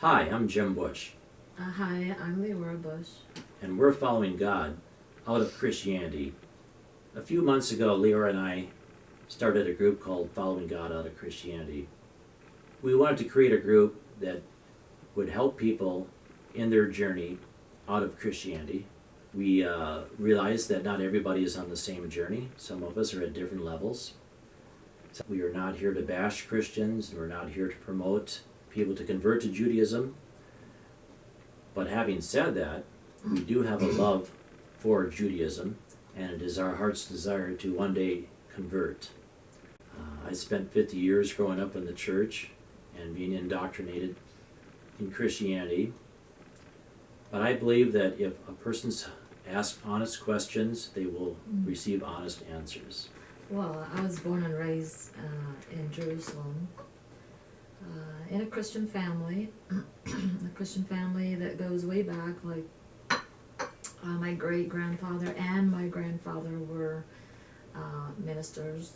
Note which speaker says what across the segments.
Speaker 1: Hi, I'm Jim Busch,
Speaker 2: Hi, I'm Leora Busch.
Speaker 1: and we're following God out of Christianity. A few months ago, Leora and I started a group called Following God Out of Christianity. We wanted to create a group that would help people in their journey out of Christianity. We realized that not everybody is on the same journey. Some of us are at different levels. We are not here to bash Christians, and we're not here to promote people to convert to Judaism. But having said that, we do have a love for Judaism, and it is our heart's desire to one day convert. I spent 50 years growing up in the church and being indoctrinated in Christianity. But I believe that if a person's asked honest questions, they will receive honest answers.
Speaker 2: Well, I was born and raised in Jerusalem in a Christian family, a Christian family that goes way back. Like my great-grandfather and my grandfather were ministers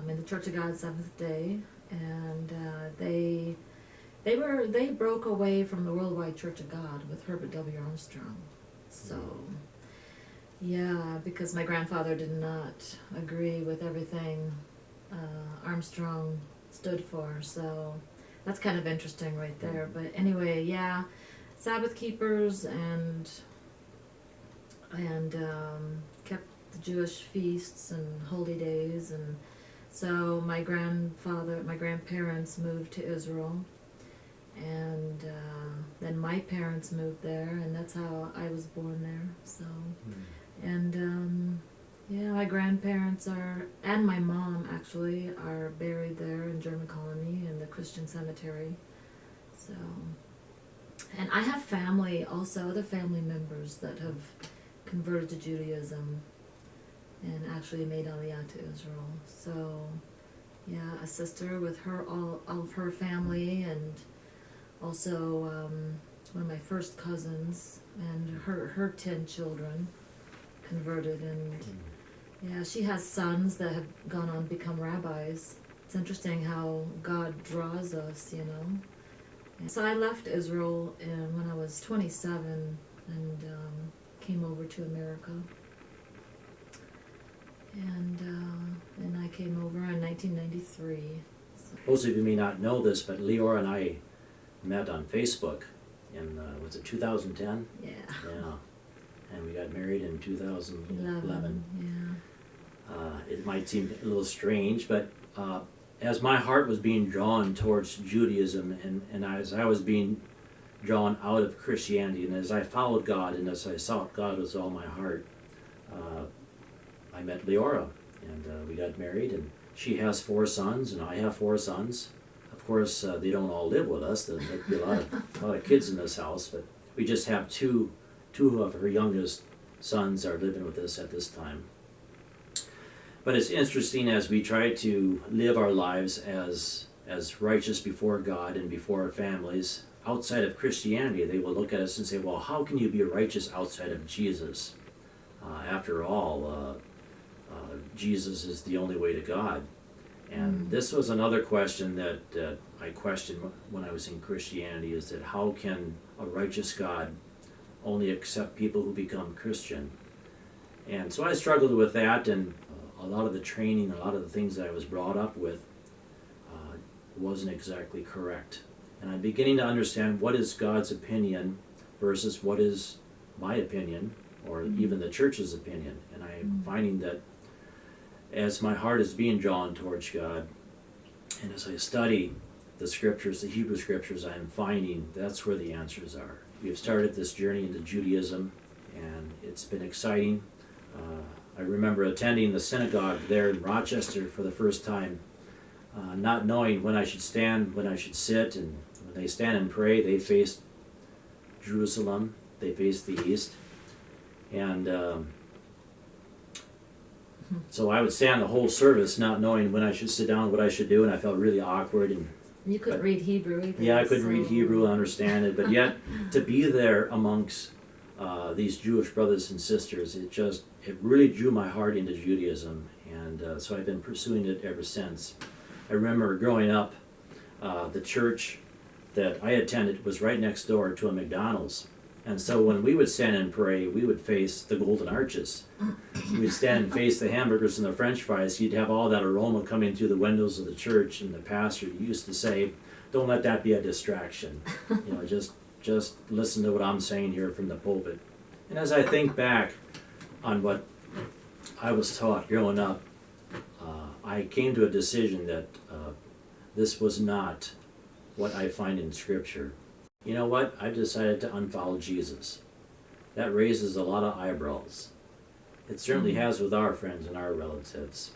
Speaker 2: in the Church of God Seventh Day, and they broke away from the Worldwide Church of God with Herbert W. Armstrong. So. Yeah, because my grandfather did not agree with everything Armstrong stood for, so that's kind of interesting right there. But anyway, yeah, Sabbath keepers and kept the Jewish feasts and holy days, and so my grandparents moved to Israel, and then my parents moved there, and that's how I was born there. So. And yeah, my grandparents and my mom actually are buried there in German colony in the Christian cemetery. So, and I have family also, other family members that have converted to Judaism and actually made Aliyah to Israel. So, yeah, a sister with her, all of her family, and also one of my first cousins and her 10 children converted, and yeah, she has sons that have gone on to become rabbis. It's interesting how God draws us, you know. And so I left Israel when I was 27 and came over to America. And I came over in 1993. So.
Speaker 1: Most of you may not know this, but Leora and I met on Facebook in, was it 2010?
Speaker 2: Yeah.
Speaker 1: Yeah. And we got married in 2011.
Speaker 2: Yeah.
Speaker 1: It might seem a little strange, but as my heart was being drawn towards Judaism, and as I was being drawn out of Christianity, and as I followed God, and as I sought God with all my heart, I met Leora, and we got married, and she has 4 sons, and I have 4 sons. Of course, they don't all live with us. There'd be a lot of kids in this house, but we just have two of her youngest sons are living with us at this time. But it's interesting as we try to live our lives as righteous before God and before our families outside of Christianity. They will look at us and say, well, how can you be righteous outside of Jesus? After all, Jesus is the only way to God. And this was another question that I questioned when I was in Christianity, is that how can a righteous God only accept people who become Christian? And so I struggled with that, and a lot of the training, a lot of the things that I was brought up with wasn't exactly correct. And I'm beginning to understand what is God's opinion versus what is my opinion, or even the church's opinion. And I'm finding that as my heart is being drawn towards God, and as I study the scriptures, the Hebrew scriptures, I am finding that's where the answers are. We have started this journey into Judaism, and it's been exciting. I remember attending the synagogue there in Rochester for the first time, not knowing when I should stand, when I should sit, and when they stand and pray, they face Jerusalem, they face the east, and so I would stand the whole service not knowing when I should sit down, what I should do, and I felt really awkward. And
Speaker 2: you couldn't read Hebrew either.
Speaker 1: Yeah, I couldn't read Hebrew and understand it, but yet to be there amongst these Jewish brothers and sisters, it really drew my heart into Judaism, and so I've been pursuing it ever since. I remember growing up, the church that I attended was right next door to a McDonald's. And so when we would stand and pray, we would face the golden arches. We'd stand and face the hamburgers and the french fries. You'd have all that aroma coming through the windows of the church, and the pastor used to say, don't let that be a distraction. Just listen to what I'm saying here from the pulpit. And as I think back on what I was taught growing up, I came to a decision that this was not what I find in Scripture. You know what? I decided to unfollow Jesus. That raises a lot of eyebrows. It certainly has with our friends and our relatives.